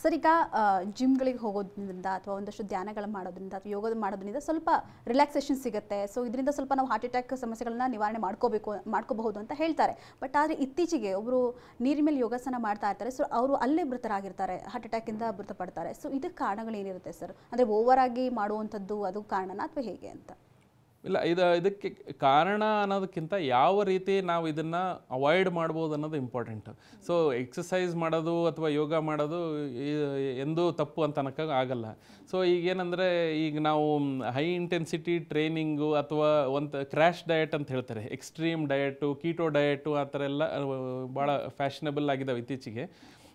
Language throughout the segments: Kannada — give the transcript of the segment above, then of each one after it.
ಸರ್ ಈಗ ಜಿಮ್ಗಳಿಗೆ ಹೋಗೋದ್ರಿಂದ ಅಥವಾ ಒಂದಷ್ಟು ಧ್ಯಾನಗಳು ಮಾಡೋದ್ರಿಂದ ಅಥವಾ ಯೋಗ ಮಾಡೋದ್ರಿಂದ ಸ್ವಲ್ಪ ರಿಲ್ಯಾಕ್ಸೇಷನ್ ಸಿಗುತ್ತೆ. ಸೊ ಇದರಿಂದ ಸ್ವಲ್ಪ ನಾವು ಹಾರ್ಟ್ ಅಟ್ಯಾಕ್ ಸಮಸ್ಯೆಗಳನ್ನ ನಿವಾರಣೆ ಮಾಡ್ಕೋಬಹುದು ಅಂತ ಹೇಳ್ತಾರೆ. ಬಟ್ ಆದರೆ ಇತ್ತೀಚೆಗೆ ಒಬ್ಬರು ನೀರಿನ ಮೇಲೆ ಯೋಗಾಸನ ಮಾಡ್ತಾ ಇರ್ತಾರೆ. ಸೊ ಅವರು ಅಲ್ಲೇ ಮೃತರಾಗಿರ್ತಾರೆ, ಹಾರ್ಟ್ ಅಟ್ಯಾಕಿಂದ ಮೃತಪಡ್ತಾರೆ. ಸೊ ಇದಕ್ಕೆ ಕಾರಣಗಳೇನಿರುತ್ತೆ ಸರ್? ಅಂದರೆ ಓವರ್ ಆಗಿ ಮಾಡುವಂಥದ್ದು ಅದು ಕಾರಣನಾ ಅಥವಾ ಹೇಗೆ ಅಂತ? ಇಲ್ಲ, ಇದಕ್ಕೆ ಕಾರಣ ಅನ್ನೋದಕ್ಕಿಂತ ಯಾವ ರೀತಿ ನಾವು ಇದನ್ನು ಅವಾಯ್ಡ್ ಮಾಡ್ಬೋದು ಅನ್ನೋದು ಇಂಪಾರ್ಟೆಂಟ್. ಸೊ ಎಕ್ಸಸೈಸ್ ಮಾಡೋದು ಅಥವಾ ಯೋಗ ಮಾಡೋದು ಎಂದೂ ತಪ್ಪು ಅಂತ ಅನ್ನೋಕ್ಕಾಗ ಆಗಲ್ಲ. ಸೊ ಈಗೇನೆಂದರೆ ಈಗ ನಾವು ಹೈ ಇಂಟೆನ್ಸಿಟಿ ಟ್ರೈನಿಂಗು ಅಥವಾ ಒಂದು ಕ್ರ್ಯಾಶ್ ಡಯಟ್ ಅಂತ ಹೇಳ್ತಾರೆ, ಎಕ್ಸ್ಟ್ರೀಮ್ ಡಯಟು, ಕೀಟೋ ಡಯಟು ಆ ಥರ ಎಲ್ಲ ಭಾಳ ಫ್ಯಾಷನಬಲ್ ಆಗಿದ್ದಾವೆ ಇತ್ತೀಚೆಗೆ.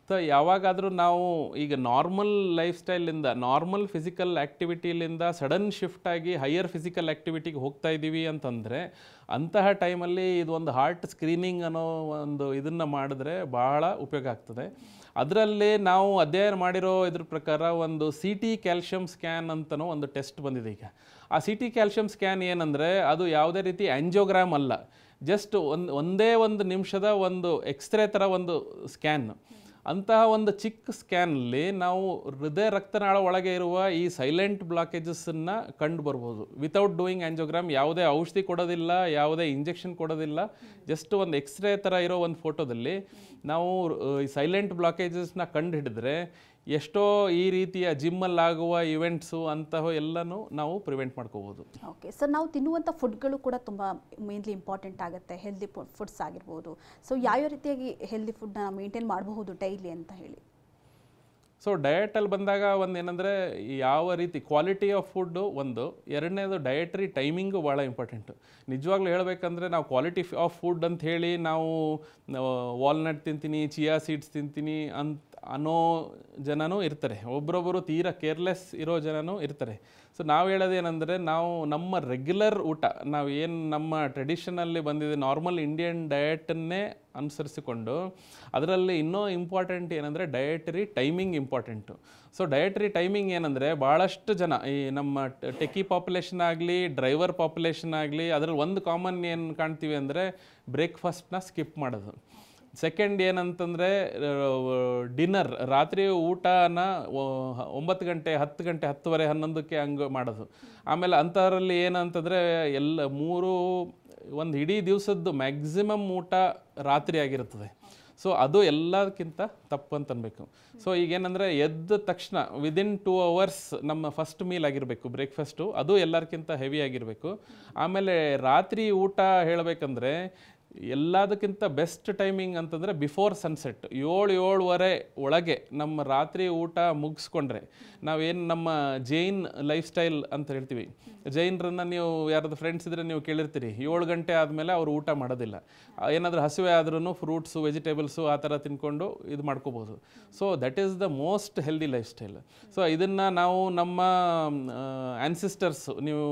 ಸೊ ಯಾವಾಗಾದರೂ ನಾವು ಈಗ ನಾರ್ಮಲ್ ಲೈಫ್ ಸ್ಟೈಲಿಂದ, ನಾರ್ಮಲ್ ಫಿಸಿಕಲ್ ಆ್ಯಕ್ಟಿವಿಟಿಲಿಂದ ಸಡನ್ ಶಿಫ್ಟ್ ಆಗಿ ಹೈಯರ್ ಫಿಸಿಕಲ್ ಆ್ಯಕ್ಟಿವಿಟಿಗೆ ಹೋಗ್ತಾ ಇದ್ದೀವಿ ಅಂತಂದರೆ ಅಂತಹ ಟೈಮಲ್ಲಿ ಇದು ಒಂದು ಹಾರ್ಟ್ ಸ್ಕ್ರೀನಿಂಗ್ ಅನ್ನೋ ಒಂದು ಇದನ್ನು ಮಾಡಿದ್ರೆ ಭಾಳ ಉಪಯೋಗ ಆಗ್ತದೆ. ಅದರಲ್ಲಿ ನಾವು ಅಧ್ಯಯನ ಮಾಡಿರೋ ಇದ್ರ ಪ್ರಕಾರ ಒಂದು CT ಕ್ಯಾಲ್ಶಿಯಂ ಸ್ಕ್ಯಾನ್ ಅಂತನೋ ಒಂದು ಟೆಸ್ಟ್ ಬಂದಿದೆ ಈಗ. ಆ CT ಕ್ಯಾಲ್ಶಿಯಂ ಸ್ಕ್ಯಾನ್ ಏನಂದರೆ ಅದು ಯಾವುದೇ ರೀತಿ ಆ್ಯಂಜಿಯೋಗ್ರಾಮ್ ಅಲ್ಲ, ಜಸ್ಟ್ ಒಂದೇ ಒಂದು ನಿಮಿಷದ ಒಂದು ಎಕ್ಸ್ರೇ ಥರ ಒಂದು ಸ್ಕ್ಯಾನ್. ಅಂತಹ ಒಂದು ಚಿಕ್ಕ ಸ್ಕ್ಯಾನಲ್ಲಿ ನಾವು ಹೃದಯ ರಕ್ತನಾಳ ಒಳಗೆ ಇರುವ ಈ ಸೈಲೆಂಟ್ ಬ್ಲಾಕೇಜಸ್ಸನ್ನು ಕಂಡು ಬರ್ಬೋದು ವಿತೌಟ್ ಡೂಯಿಂಗ್ ಆ್ಯಂಜಿಯೋಗ್ರಾಮ್. ಯಾವುದೇ ಔಷಧಿ ಕೊಡೋದಿಲ್ಲ, ಯಾವುದೇ ಇಂಜೆಕ್ಷನ್ ಕೊಡೋದಿಲ್ಲ, ಜಸ್ಟ್ ಒಂದು ಎಕ್ಸ್ರೇ ಥರ ಇರೋ ಒಂದು ಫೋಟೋದಲ್ಲಿ ನಾವು ಈ ಸೈಲೆಂಟ್ ಬ್ಲಾಕೇಜಸ್ನ ಕಂಡು ಹಿಡಿದ್ರೆ ಎಷ್ಟೋ ಈ ರೀತಿಯ ಜಿಮ್ಮಲ್ಲಾಗುವ ಇವೆಂಟ್ಸು ಅಂತಹ ಎಲ್ಲನೂ ನಾವು ಪ್ರಿವೆಂಟ್ ಮಾಡ್ಕೋಬೋದು. ಓಕೆ ಸರ್, ನಾವು ತಿನ್ನುವಂಥ ಫುಡ್ಗಳು ಕೂಡ ತುಂಬ ಮೇನ್ಲಿ ಇಂಪಾರ್ಟೆಂಟ್ ಆಗುತ್ತೆ, ಹೆಲ್ದಿ ಫುಡ್ಸ್ ಆಗಿರ್ಬೋದು. ಸೊ ಯಾವ ರೀತಿಯಾಗಿ ಹೆಲ್ದಿ ಫುಡ್ನ ಮೇಂಟೈನ್ ಮಾಡಬಹುದು ಡೈಲಿ ಅಂತ ಹೇಳಿ? ಸೊ ಡಯಟಲ್ಲಿ ಬಂದಾಗ ಒಂದು ಏನಂದರೆ ಯಾವ ರೀತಿ ಕ್ವಾಲಿಟಿ ಆಫ್ ಫುಡ್ಡು ಒಂದು, ಎರಡನೇದು ಡಯಟ್ರಿ ಟೈಮಿಂಗು ಭಾಳ ಇಂಪಾರ್ಟೆಂಟು. ನಿಜವಾಗ್ಲೂ ಹೇಳಬೇಕಂದ್ರೆ ನಾವು ಕ್ವಾಲಿಟಿ ಆಫ್ ಫುಡ್ ಅಂತ ಹೇಳಿ ನಾವು ವಾಲ್ನಟ್ ತಿಂತೀನಿ, ಚಿಯಾ ಸೀಡ್ಸ್ ತಿಂತೀನಿ ಅನ್ನೋ ಜನನೂ ಇರ್ತಾರೆ, ಒಬ್ಬರೊಬ್ಬರು ತೀರಾ ಕೇರ್ಲೆಸ್ ಇರೋ ಜನನೂ ಇರ್ತಾರೆ. ಸೊ ನಾವು ಹೇಳೋದೇನೆಂದರೆ ನಾವು ನಮ್ಮ ರೆಗ್ಯುಲರ್ ಊಟ, ನಾವು ಏನು ನಮ್ಮ ಟ್ರೆಡಿಷನಲ್ಲಿ ಬಂದಿದೆ ನಾರ್ಮಲ್ ಇಂಡಿಯನ್ ಡಯಟನ್ನೇ ಅನುಸರಿಸಿಕೊಂಡು, ಅದರಲ್ಲಿ ಇನ್ನೂ ಇಂಪಾರ್ಟೆಂಟ್ ಏನಂದರೆ dietary timing important. So dietary timing ಏನಂದರೆ ಭಾಳಷ್ಟು ಜನ ಈ ನಮ್ಮ ಟೆಕಿ ಪಾಪ್ಯುಲೇಷನ್ ಆಗಲಿ, ಡ್ರೈವರ್ ಪಾಪ್ಯುಲೇಷನ್ ಆಗಲಿ, ಅದರಲ್ಲಿ ಒಂದು ಕಾಮನ್ ಏನು ಕಾಣ್ತೀವಿ ಅಂದರೆ ಬ್ರೇಕ್ಫಾಸ್ಟ್ನ ಸ್ಕಿಪ್ ಮಾಡೋದು. ಸೆಕೆಂಡ್ ಏನಂತಂದರೆ ಡಿನ್ನರ್, ರಾತ್ರಿ ಊಟನ 9 ಗಂಟೆ, 10 ಗಂಟೆ, 10:30, 11ಕ್ಕೆ ಹಂಗೆ ಮಾಡೋದು. ಆಮೇಲೆ ಅಂಥದ್ರಲ್ಲಿ ಏನಂತಂದರೆ ಒಂದು ಇಡೀ ದಿವಸದ್ದು ಮ್ಯಾಕ್ಸಿಮಮ್ ಊಟ ರಾತ್ರಿ ಆಗಿರ್ತದೆ. ಸೊ ಅದು ಎಲ್ಲದಕ್ಕಿಂತ ತಪ್ಪು ಅಂತ ಅನ್ಬೇಕು. ಸೊ ಈಗೇನಂದರೆ ಎದ್ದ ತಕ್ಷಣ ವಿದಿನ್ 2 hours ನಮ್ಮ ಫಸ್ಟ್ ಮೀಲ್ ಆಗಿರಬೇಕು, ಬ್ರೇಕ್ಫಾಸ್ಟು, ಅದು ಎಲ್ಲರಿಗಿಂತ ಹೆವಿ ಆಗಿರಬೇಕು. ಆಮೇಲೆ ರಾತ್ರಿ ಊಟ ಹೇಳಬೇಕಂದ್ರೆ ಎಲ್ಲದಕ್ಕಿಂತ ಬೆಸ್ಟ್ ಟೈಮಿಂಗ್ ಅಂತಂದರೆ ಬಿಫೋರ್ ಸನ್ಸೆಟ್ 7-7:30 ಒಳಗೆ ನಮ್ಮ ರಾತ್ರಿ ಊಟ ಮುಗಿಸ್ಕೊಂಡ್ರೆ, ನಾವೇನು ನಮ್ಮ ಜೈನ್ ಲೈಫ್ ಸ್ಟೈಲ್ ಅಂತ ಹೇಳ್ತೀವಿ, ಜೈನರನ್ನು ನೀವು ಯಾರಾದ್ರು ಫ್ರೆಂಡ್ಸ್ ಇದ್ದರೆ ನೀವು ಕೇಳಿರ್ತೀರಿ, 7 ಗಂಟೆ ಆದಮೇಲೆ ಅವರು ಊಟ ಮಾಡೋದಿಲ್ಲ. ಏನಾದರೂ ಹಸಿವೆ ಆದ್ರೂ ಫ್ರೂಟ್ಸು, ವೆಜಿಟೇಬಲ್ಸು ಆ ಥರ ತಿನ್ಕೊಂಡು ಇದು ಮಾಡ್ಕೋಬೋದು. So that is the most healthy life style. So ಇದನ್ನು ನಾವು ನಮ್ಮ ಆ್ಯನ್ಸಿಸ್ಟರ್ಸು, ನೀವು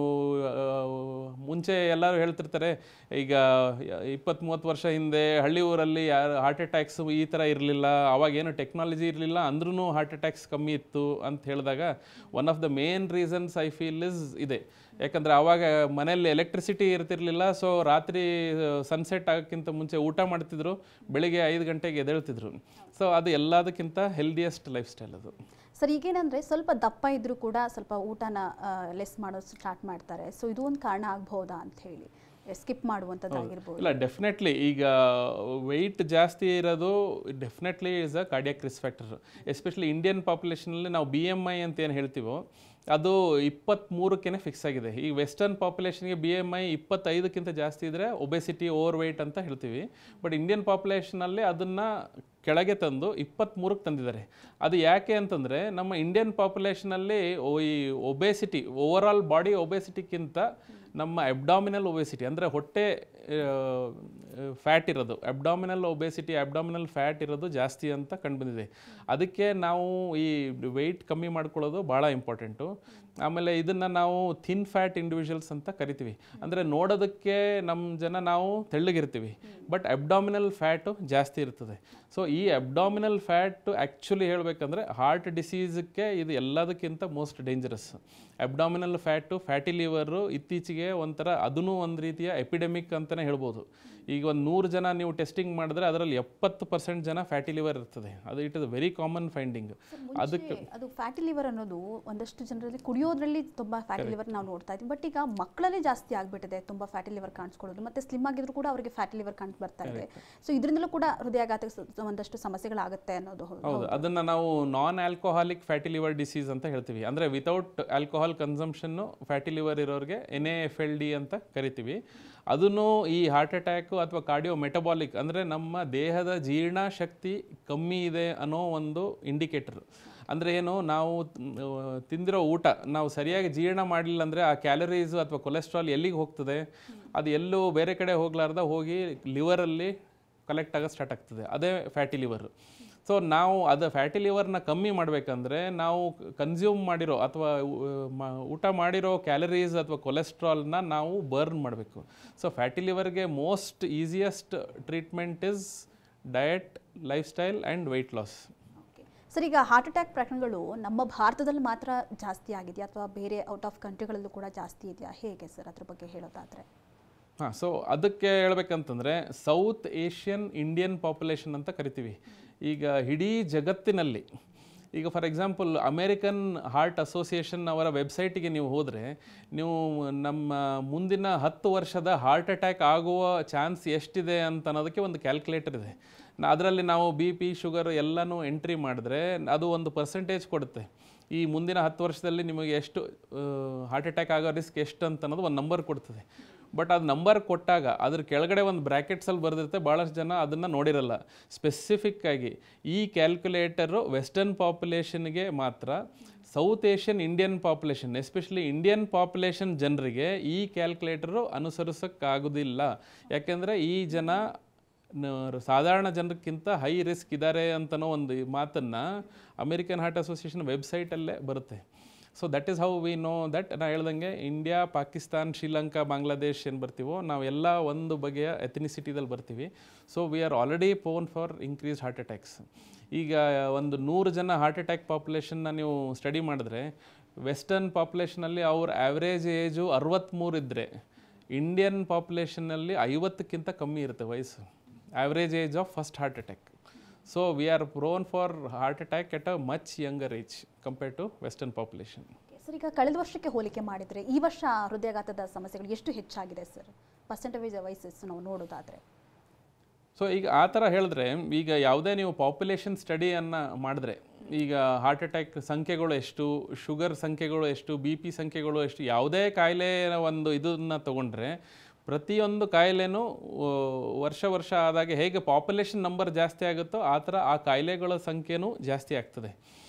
ಮುಂಚೆ ಎಲ್ಲರೂ ಹೇಳ್ತಿರ್ತಾರೆ, ಈಗ 20-30 ವರ್ಷ ಹಿಂದೆ ಹಳ್ಳಿ ಊರಲ್ಲಿ ಹಾರ್ಟ್ ಅಟ್ಯಾಕ್ಸು ಈ ಥರ ಇರಲಿಲ್ಲ, ಅವಾಗೇನು ಟೆಕ್ನಾಲಜಿ ಇರಲಿಲ್ಲ, ಅಂದ್ರೂ ಹಾರ್ಟ್ ಅಟ್ಯಾಕ್ಸ್ ಕಮ್ಮಿ ಇತ್ತು ಅಂತ ಹೇಳಿದಾಗ one of the main reasons I feel is ಇದೆ. ಯಾಕಂದರೆ ಆವಾಗ ಮನೆಯಲ್ಲಿ ಎಲೆಕ್ಟ್ರಿಸಿಟಿ ಇರ್ತಿರ್ಲಿಲ್ಲ. ಸೊ ರಾತ್ರಿ ಸನ್ಸೆಟ್ ಆಗೋಕ್ಕಿಂತ ಮುಂಚೆ ಊಟ ಮಾಡ್ತಿದ್ರು, ಬೆಳಿಗ್ಗೆ 5 ಗಂಟೆಗೆ ಎದ್ದೇಳ್ತಿದ್ರು. ಸೊ ಅದು ಎಲ್ಲದಕ್ಕಿಂತ ಹೆಲ್ದಿಯೆಸ್ಟ್ ಲೈಫ್ ಸ್ಟೈಲ್ ಅದು. ಸರ್ ಈಗೇನಂದರೆ ಸ್ವಲ್ಪ ದಪ್ಪ ಇದ್ದರೂ ಕೂಡ ಸ್ವಲ್ಪ ಊಟನ ಲೆಸ್ ಮಾಡೋದು ಸ್ಟಾರ್ಟ್ ಮಾಡ್ತಾರೆ. ಸೊ ಇದು ಒಂದು ಕಾರಣ ಆಗ್ಬೋದಾ ಅಂತ ಹೇಳಿ, ಸ್ಕಿಪ್ ಮಾಡುವಂಥದ್ದಾಗಿರ್ಬೋದು? ಇಲ್ಲ, ಡೆಫಿನೆಟ್ಲಿ ಈಗ ವೆಯ್ಟ್ ಜಾಸ್ತಿ ಇರೋದು definitely is a cardiac risk factor. Especially Indian ಪಾಪ್ಯುಲೇಷನಲ್ಲಿ ನಾವು BMI ಅಂತ ಏನು ಹೇಳ್ತೀವೋ ಅದು 23ಕ್ಕೆ ಫಿಕ್ಸ್ ಆಗಿದೆ. ಈ ವೆಸ್ಟರ್ನ್ ಪಾಪ್ಯುಲೇಷನ್ಗೆ BMI 25ಕ್ಕಿಂತ ಜಾಸ್ತಿ ಇದ್ದರೆ ಒಬೆಸಿಟಿ, ಓವರ್ ವೆಯ್ಟ್ ಅಂತ ಹೇಳ್ತೀವಿ. ಬಟ್ ಇಂಡಿಯನ್ ಪಾಪ್ಯುಲೇಷನಲ್ಲಿ ಅದನ್ನು ಕೆಳಗೆ ತಂದು 23ಕ್ಕೆ ತಂದಿದ್ದಾರೆ. ಅದು ಯಾಕೆ ಅಂತಂದರೆ ನಮ್ಮ ಇಂಡಿಯನ್ ಪಾಪ್ಯುಲೇಷನಲ್ಲಿ ಈ ಒಬೆಸಿಟಿ, ಓವರ್ ಆಲ್ ಬಾಡಿ ಒಬೆಸಿಟಿಗಿಂತ ನಮ್ಮ ಅಬ್ಡಾಮಿನಲ್ ಒಬೆಸಿಟಿ ಅಂದರೆ ಹೊಟ್ಟೆ ಫ್ಯಾಟ್ ಇರೋದು, ಅಬ್ಡಾಮಿನಲ್ ಒಬೆಸಿಟಿ, ಅಬ್ಡಾಮಿನಲ್ ಫ್ಯಾಟ್ ಇರೋದು ಜಾಸ್ತಿ ಅಂತ ಕಂಡುಬಂದಿದೆ. ಅದಕ್ಕೆ ನಾವು ಈ ವೆಯ್ಟ್ ಕಮ್ಮಿ ಮಾಡ್ಕೊಳ್ಳೋದು ಭಾಳ ಇಂಪಾರ್ಟೆಂಟು. ಆಮೇಲೆ ಇದನ್ನು ನಾವು ಥಿನ್ ಫ್ಯಾಟ್ ಇಂಡಿವಿಜುವಲ್ಸ್ ಅಂತ ಕರಿತೀವಿ. ಅಂದರೆ ನೋಡೋದಕ್ಕೆ ನಮ್ಮ ಜನ ನಾವು ತೆಳ್ಳಗಿರ್ತೀವಿ, ಬಟ್ ಅಬ್ಡಾಮಿನಲ್ ಫ್ಯಾಟು ಜಾಸ್ತಿ ಇರ್ತದೆ. ಸೊ ಈ ಅಬ್ಡಾಮಿನಲ್ ಫ್ಯಾಟು ಆ್ಯಕ್ಚುಲಿ ಹೇಳಬೇಕಂದ್ರೆ ಹಾರ್ಟ್ ಡಿಸೀಸಕ್ಕೆ ಇದು ಎಲ್ಲದಕ್ಕಿಂತ most dangerous. Abdominal fat, fatty liver ಇತ್ತೀಚೆಗೆ ಒಂಥರ ಅದೂ ಒಂದು ರೀತಿಯ ಎಪಿಡೆಮಿಕ್ ಅಂತಲೇ ಅಂತಲೇ ಹೇಳ್ಬೋದು. ಈಗ ಒಂದು 100 ಜನ ನೀವು ಟೆಸ್ಟಿಂಗ್ ಮಾಡಿದ್ರೆ ಅದರಲ್ಲಿ 70% ಜನ ಫ್ಯಾಟಿ ಲಿವರ್ ಇರ್ತದೆ. ಅದು it is very common finding. ಅದಕ್ಕೆ ಅದು ಫ್ಯಾಟಿ ಲಿವರ್ ಅನ್ನೋದು ಒಂದಷ್ಟು ಜನರಲ್ಲಿ ಕುಡಿಯೋದ್ರಲ್ಲಿ ತುಂಬ ಫ್ಯಾಟಿ ಲಿವರ್ ನಾವು ನೋಡ್ತಾ ಇದ್ದೀವಿ. ಬಟ್ ಈಗ ಮಕ್ಕಳಲ್ಲಿ ಜಾಸ್ತಿ ಆಗಿಬಿಟ್ಟಿದೆ ತುಂಬ ಫ್ಯಾಟಿ ಲಿವರ್ ಕಾಣಿಸ್ಕೊಳ್ಳೋದು, ಮತ್ತು ಸ್ಲಿಮ್ ಆಗಿದ್ರು ಕೂಡ ಅವರಿಗೆ ಫ್ಯಾಟಿ ಲಿವರ್ ಕಾಣಿಸ್ ಬರ್ತಾ ಇದೆ. ಸೊ ಇದರಿಂದಲೂ ಕೂಡ ಹೃದಯಾಘಾತಕ್ಕೆ ಒಂದಷ್ಟು ಸಮಸ್ಯೆಗಳಾಗುತ್ತೆ ಅನ್ನೋದು. ಹೌದು, ಅದನ್ನು ನಾವು non alcoholic fatty liver disease ಅಂತ ಹೇಳ್ತೀವಿ. ಅಂದರೆ ವಿತೌಟ್ ಆಲ್ಕೋಹಾಲ್ ಕನ್ಸಂಪ್ಷನ್ನು ಫ್ಯಾಟಿ ಲಿವರ್ ಇರೋರಿಗೆ NAFLD ಅಂತ ಕರಿತೀವಿ. ಅದನ್ನು ಈ ಹಾರ್ಟ್ ಅಟ್ಯಾಕು ಅಥವಾ ಕಾರ್ಡಿಯೋ ಮೆಟಬಾಲಿಕ್ ಅಂದರೆ ನಮ್ಮ ದೇಹದ ಜೀರ್ಣಶಕ್ತಿ ಕಮ್ಮಿ ಇದೆ ಅನ್ನೋ ಒಂದು ಇಂಡಿಕೇಟರ್. ಅಂದರೆ ಏನು, ನಾವು ತಿಂದಿರೋ ಊಟ ನಾವು ಸರಿಯಾಗಿ ಜೀರ್ಣ ಮಾಡಲಿಲ್ಲ ಅಂದರೆ ಆ ಕ್ಯಾಲರೀಸು ಅಥವಾ ಕೊಲೆಸ್ಟ್ರಾಲ್ ಎಲ್ಲಿಗೆ ಹೋಗ್ತದೆ, ಅದು ಎಲ್ಲೂ ಬೇರೆ ಕಡೆ ಹೋಗ್ಲಾರ್ದ ಹೋಗಿ ಲಿವರಲ್ಲಿ ಕಲೆಕ್ಟ್ ಆಗೋದು ಸ್ಟಾರ್ಟ್ ಆಗ್ತದೆ. ಅದೇ ಫ್ಯಾಟಿ ಲಿವರ್. ಸೊ ನಾವು ಅದು ಫ್ಯಾಟಿ ಲಿವರ್ನ ಕಮ್ಮಿ ಮಾಡಬೇಕಂದ್ರೆ ನಾವು ಕನ್ಸ್ಯೂಮ್ ಮಾಡಿರೋ ಅಥವಾ ಊಟ ಮಾಡಿರೋ ಕ್ಯಾಲರೀಸ್ ಅಥವಾ ಕೊಲೆಸ್ಟ್ರಾಲ್ನ ನಾವು ಬರ್ನ್ ಮಾಡಬೇಕು. ಸೊ ಫ್ಯಾಟಿ ಲಿವರ್ಗೆ most easiest treatment is diet, lifestyle and weight loss. Sir, ಈಗ ಹಾರ್ಟ್ ಅಟ್ಯಾಕ್ ಪ್ರಕರಣಗಳು ನಮ್ಮ ಭಾರತದಲ್ಲಿ ಮಾತ್ರ ಜಾಸ್ತಿ ಆಗಿದೆಯಾ ಅಥವಾ ಬೇರೆ ಔಟ್ ಆಫ್ ಕಂಟ್ರಿಗಳಲ್ಲೂ ಕೂಡ ಜಾಸ್ತಿ ಇದೆಯಾ, ಹೇಗೆ ಸರ್ ಅದ್ರ ಬಗ್ಗೆ ಹೇಳೋದಾದರೆ? ಹಾಂ, ಸೊ ಅದಕ್ಕೆ ಹೇಳ್ಬೇಕಂತಂದರೆ ಸೌತ್ ಏಷ್ಯನ್ ಇಂಡಿಯನ್ ಪಾಪ್ಯುಲೇಷನ್ ಅಂತ ಕರಿತೀವಿ. ಈಗ ಇಡೀ ಜಗತ್ತಿನಲ್ಲಿ ಈಗ for example American heart association ಅವರ ವೆಬ್ಸೈಟಿಗೆ ನೀವು ಹೋದರೆ ನೀವು ನಮ್ಮ ಮುಂದಿನ 10 ವರ್ಷದ ಹಾರ್ಟ್ ಅಟ್ಯಾಕ್ ಆಗುವ ಚಾನ್ಸ್ ಎಷ್ಟಿದೆ ಅಂತ ಅನ್ನೋದಕ್ಕೆ ಒಂದು ಕ್ಯಾಲ್ಕುಲೇಟರ್ ಇದೆ. ಅದರಲ್ಲಿ ನಾವು BP, ಶುಗರ್ ಎಲ್ಲನೂ ಎಂಟ್ರಿ ಮಾಡಿದ್ರೆ ಅದು ಒಂದು ಪರ್ಸೆಂಟೇಜ್ ಕೊಡುತ್ತೆ. ಈ ಮುಂದಿನ 10 ವರ್ಷದಲ್ಲಿ ನಿಮಗೆ ಎಷ್ಟು ಹಾರ್ಟ್ ಅಟ್ಯಾಕ್ ಆಗೋ ರಿಸ್ಕ್ ಎಷ್ಟು ಅಂತ ಅನ್ನೋದು ಒಂದು ನಂಬರ್ ಕೊಡ್ತದೆ. ಬಟ್ ಅದು ನಂಬರ್ ಕೊಟ್ಟಾಗ ಅದ್ರ ಕೆಳಗಡೆ ಒಂದು ಬ್ರ್ಯಾಕೆಟ್ಸಲ್ಲಿ ಬರೆದಿರುತ್ತೆ, ಭಾಳಷ್ಟು ಜನ ಅದನ್ನು ನೋಡಿರಲ್ಲ. ಸ್ಪೆಸಿಫಿಕ್ಕಾಗಿ ಈ ಕ್ಯಾಲ್ಕುಲೇಟರು ವೆಸ್ಟರ್ನ್ ಪಾಪ್ಯುಲೇಷನ್ಗೆ ಮಾತ್ರ, south Asian Indian population especially Indian population ಜನರಿಗೆ ಈ ಕ್ಯಾಲ್ಕುಲೇಟರು ಅನುಸರಿಸೋಕ್ಕಾಗೋದಿಲ್ಲ. ಯಾಕೆಂದರೆ ಈ ಜನ ಸಾಧಾರಣ ಜನಕ್ಕಿಂತ ಹೈ ರಿಸ್ಕ್ ಇದ್ದಾರೆ ಅಂತನೋ ಒಂದು ಮಾತನ್ನು ಅಮೇರಿಕನ್ ಹಾರ್ಟ್ ಅಸೋಸಿಯೇಷನ್ ವೆಬ್ಸೈಟಲ್ಲೇ ಬರುತ್ತೆ. So that is how we know that. ನಾನು ಹೇಳ್ದಂಗೆ ಇಂಡಿಯಾ, ಪಾಕಿಸ್ತಾನ್, ಶ್ರೀಲಂಕಾ, ಬಾಂಗ್ಲಾದೇಶ್ ಏನು ಬರ್ತೀವೋ ನಾವೆಲ್ಲ ಒಂದು ಬಗೆಯ ಎಥನಿಸಿಟಿದಲ್ಲಿ ಬರ್ತೀವಿ. So we are already prone for increase heart attacks. ಈಗ ಒಂದು 100 ಜನ ಹಾರ್ಟ್ ಅಟ್ಯಾಕ್ ಪಾಪ್ಯುಲೇಷನ್ನ ನೀವು ಸ್ಟಡಿ ಮಾಡಿದ್ರೆ ವೆಸ್ಟರ್ನ್ ಪಾಪ್ಯುಲೇಷನಲ್ಲಿ ಅವ್ರ ಆ್ಯಾವ್ರೇಜ್ ಏಜು 63 ಇದ್ದರೆ ಇಂಡಿಯನ್ ಪಾಪ್ಯುಲೇಷನ್ನಲ್ಲಿ 50ಕ್ಕಿಂತ ಕಮ್ಮಿ ಇರುತ್ತೆ ವಯಸ್ಸು, average age of first heart attack. So we are prone for heart attack at a much younger age compared to western population. Sir, ಈಗ ಕಳೆದ ವರ್ಷಕ್ಕೆ ಹೋಲಿಕೆ ಮಾಡಿದರೆ ಈ ವರ್ಷ ಹೃದಯಾಘಾತದ ಸಮಸ್ಯೆಗಳು ಎಷ್ಟು ಹೆಚ್ಚಾಗಿದೆ ಸರ್, ಪರ್ಸೆಂಟೇಜ್ ವೈಸಸ್ ನಾವು ನೋಡೋದಾದರೆ? ಸೊ ಈಗ ಆ ಥರ ಹೇಳಿದ್ರೆ, ಈಗ ಯಾವುದೇ ನೀವು ಪಾಪ್ಯುಲೇಷನ್ ಸ್ಟಡಿಯನ್ನು ಮಾಡಿದ್ರೆ ಈಗ ಹಾರ್ಟ್ ಅಟ್ಯಾಕ್ ಸಂಖ್ಯೆಗಳು ಎಷ್ಟು, ಶುಗರ್ ಸಂಖ್ಯೆಗಳು ಎಷ್ಟು, BP ಸಂಖ್ಯೆಗಳು ಎಷ್ಟು, ಯಾವುದೇ ಕಾಯಿಲೆ ಒಂದು ಇದನ್ನು ತೊಗೊಂಡ್ರೆ ಪ್ರತಿಯೊಂದು ಕಾಯಿಲೆನೂ ವರ್ಷ ಆದಾಗೆ ಹೇಗೆ ಪಾಪ್ಯುಲೇಷನ್ ನಂಬರ್ ಜಾಸ್ತಿ ಆಗುತ್ತೋ ಆ ಥರ ಆ ಕಾಯಿಲೆಗಳ ಸಂಖ್ಯೆನೂ ಜಾಸ್ತಿ ಆಗ್ತದೆ.